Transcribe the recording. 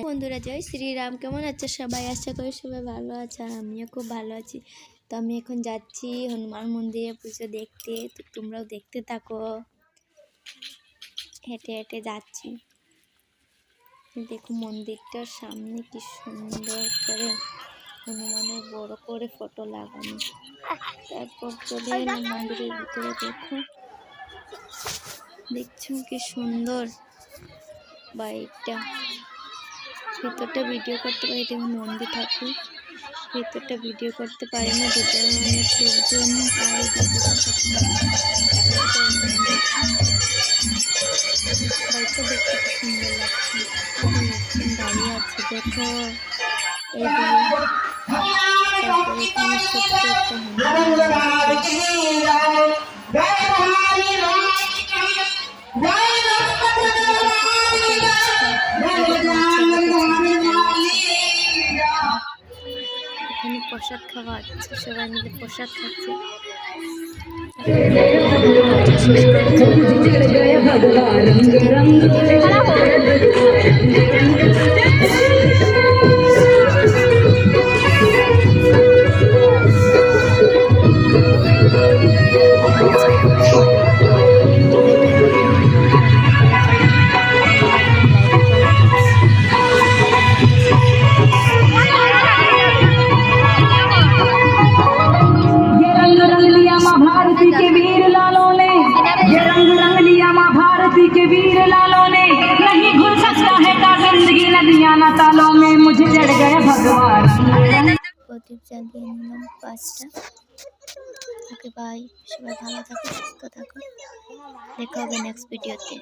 বন্ধুরা জয় শ্রীরাম। কেমন আছো সবাই? আশা করি সবাই ভালো আছে আর আমিও খুব ভালো আছি। তো আমি এখন যাচ্ছি হনুমান মন্দিরে পুজো দেখতে, তো তোমরাও দেখতে থাকো। হেঁটে হেঁটে যাচ্ছি। দেখো মন্দিরটার সামনে কি সুন্দর করে হনুমানের বড় করে ফটো লাগানো। তারপর চলে এলাম মন্দিরের ভিতরে। দেখছো কি সুন্দর বাইকটা। ভিতরটা ভিডিও করতে পারি, দেখুন মন্দির ঠাকুর। ভিতরটা ভিডিও করতে পারি না, ভিতরে অনেক লোকজন বাইকটা দেখতে খুব সুন্দর লাগছে। লোকজন দাঁড়িয়ে আছে দেখো। তারপরে এখানে ছোট্ট একটা এখানে প্রসাদ খাওয়া হচ্ছে, সবাই মিলে প্রসাদ খাচ্ছে। भारती के वीर लालों ने ये रंग रंग लिया माँ भारती के वीर लालों ने। नहीं घुल सकता है का जिंदगी नदियाँ ना तालों में, मुझे जड़ गए भगवान। প্রদীপ জ্বালিয়ে নিলাম 5টা। ওকে বাই, সবাই ভালো থাকো, সুস্থ থাকো, দেখা হবে নেক্সট ভিডিওতে।